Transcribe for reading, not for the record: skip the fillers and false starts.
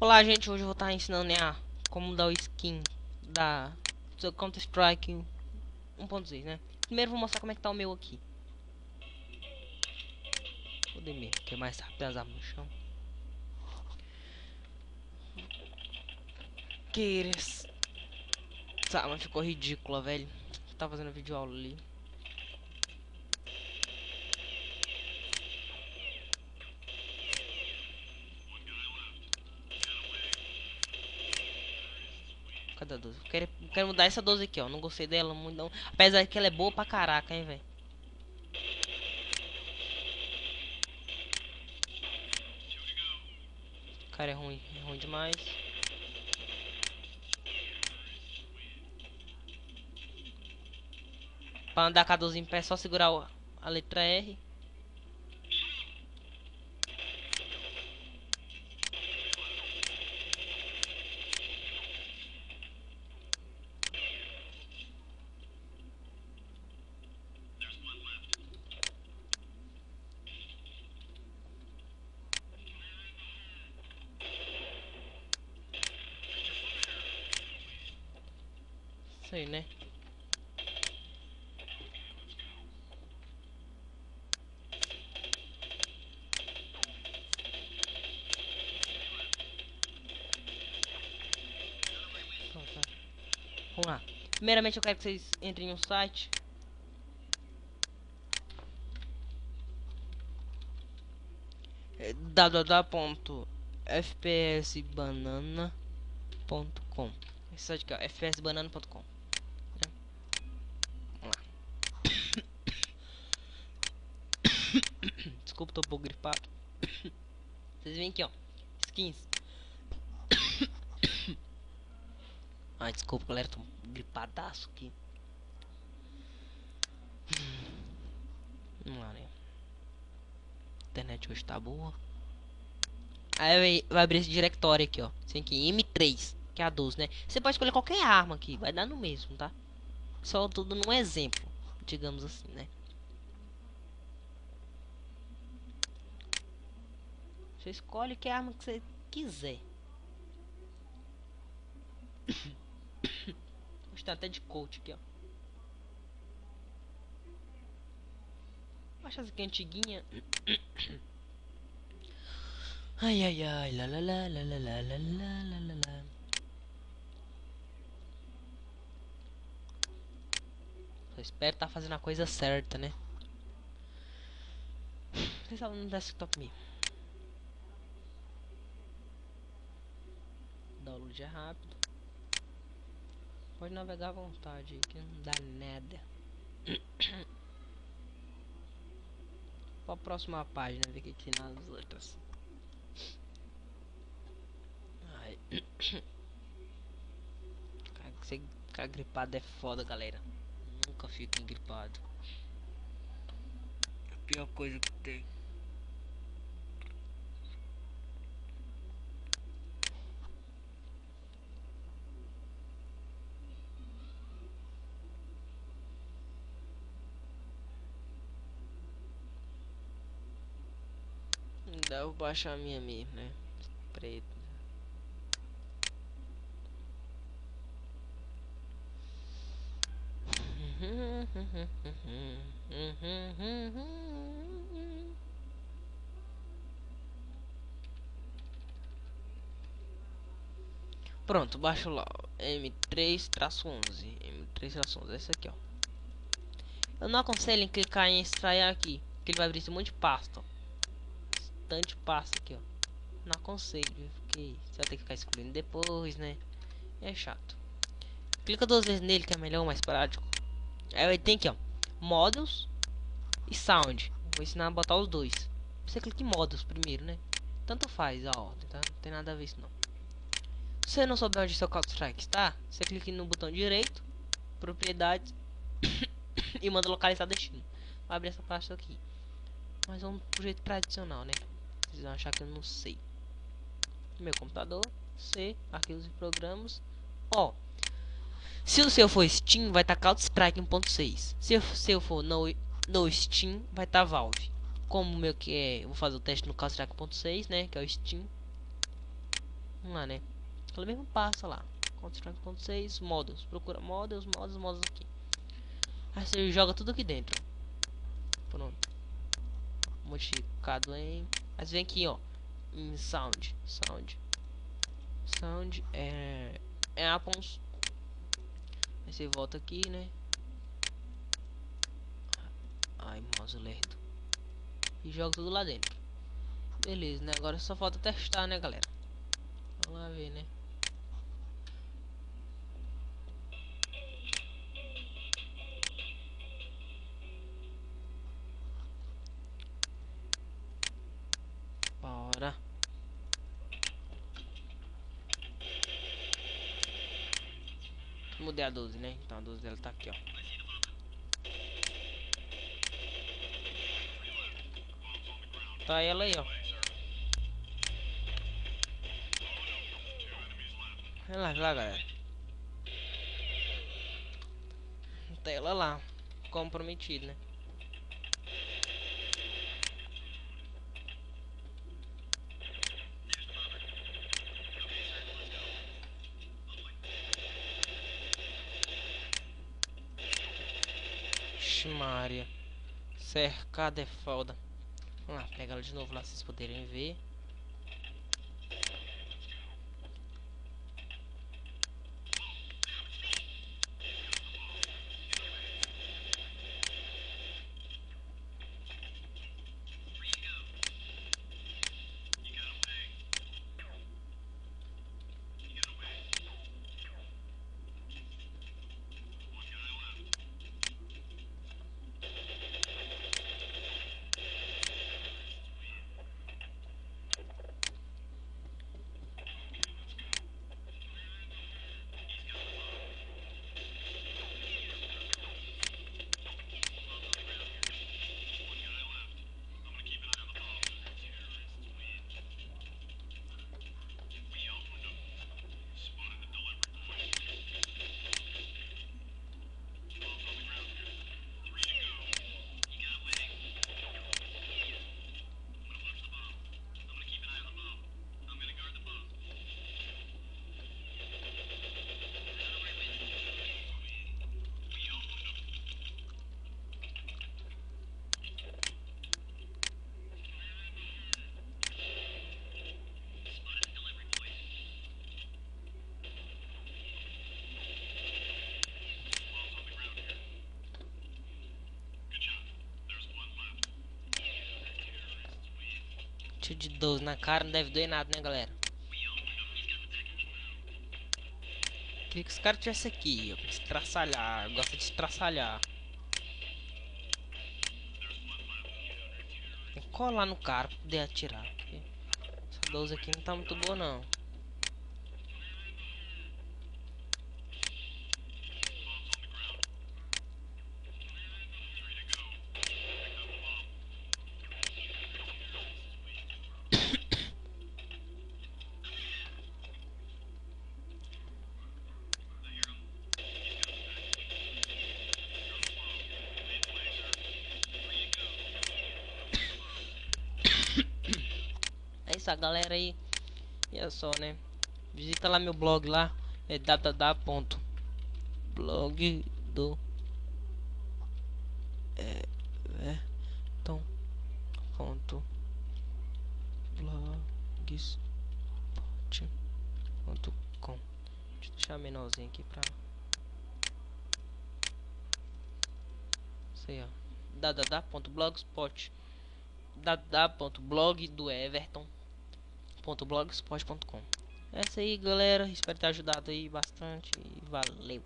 Olá, gente, hoje eu vou estar ensinando, né, como dar o skin da do Counter Strike 1.6, né? Primeiro vou mostrar como é que tá o meu aqui. Vou demer, que é mais rápido as armas no chão. Queres. Essa arma ficou ridícula, velho. Tá fazendo vídeo aula ali. Cadê a 12? Quero mudar essa 12 aqui, ó. Não gostei dela muito, não. Apesar que ela é boa pra caraca, hein, velho. Cara, é ruim demais. Pra andar com a 12 em pé é só segurar a letra R. Isso aí, né? Pronto. Vamos lá. Primeiramente eu quero que vocês entrem no site. www.fpsbanana.com. Esse site aqui, ó, fpsbanana.com. Vamos lá. Desculpa, tô um pouco gripado. Vocês veem aqui, ó, skins. Ai, desculpa, galera, tô gripadaço aqui. Vamos lá, né? A internet hoje tá boa. Aí vai abrir esse diretório aqui, ó. Esse aqui, M3, que é a 12, né? Você pode escolher qualquer arma aqui, vai dar no mesmo, tá? Só tudo num exemplo, digamos assim, né? Você escolhe que arma que você quiser. Gostar até de coach aqui, ó. Acho essa aqui antiguinha. Ai, ai, ai, lá, lá, lá, lá, lá, lá, lá, lá, lá, lá. Só espero tá fazendo a coisa certa, né? Pensava no desktop me. Download é rápido. Pode navegar à vontade aí, que não dá nada. Pra próxima página, ver o que tem nas letras. Ai. Cara, você ficar gripado é foda, galera. Nunca fico gripado. É a pior coisa que tem. Dá eu baixar a minha mesmo, né? Preto. Pronto, baixo lá, M3-11. M3-11, esse aqui, ó. Eu não aconselho em clicar em extrair aqui, que ele vai abrir esse monte de pasta, ó. Bastante pasta aqui, ó. Não aconselho, porque você vai ter que ficar escolhendo depois, né? É chato. Clica 2 vezes nele, que é melhor, mais prático. Aí tem aqui, ó, Models e Sound. Vou ensinar a botar os dois. Você clica em Models primeiro, né? Tanto faz a ordem, tá? Não tem nada a ver isso não. Se você não souber onde seu Counter Strike está, você clica no botão direito, propriedades e manda localizar destino. Vai abrir essa pasta aqui. Mas vamos pro jeito tradicional, né? Vocês vão achar que eu não sei. Meu computador, C, arquivos e programas. Ó, se o seu for Steam, vai estar Counter Strike 1.6. Se o seu for no Steam, vai estar Valve. Como o meu que é, eu vou fazer o teste no Counter Strike 1.6, né? Que é o Steam. Vamos lá, né? Aquela mesma pasta lá. Counter-Strike.6, modos. Procura modos aqui. Aí você joga tudo aqui dentro. Pronto. Modificado em... Aí você vem aqui, ó. Em sound Apples. Aí você volta aqui, né? Ai, mouse lerdo. E joga tudo lá dentro. Beleza, né? Agora só falta testar, né, galera? Vamos lá ver, né? Bora. Mudei a 12, né? Então a 12 dela tá aqui, ó. Tá ela aí, ó. Relaxa lá, galera. Tá ela lá. Como prometido, né? Maria. Cercada é foda. Vamos lá, pegar ela de novo lá, vocês poderem ver. Tiro de 12 na cara não deve doer nada, né, galera? Queria que os caras tivessem aqui, ó, estraçalhar. Gosta de estraçalhar. Tem que colar no cara pra poder atirar. Essa 12 aqui não tá muito boa, não. É isso, a galera aí. E é só, né? Visita lá meu blog lá. É www.blog do everton.blogspot.com. Deixa eu deixar menorzinho aqui pra... Isso aí, ó. www.blogspot www.blog do everton.blogspot.com. Essa aí, galera, espero ter ajudado aí bastante e valeu.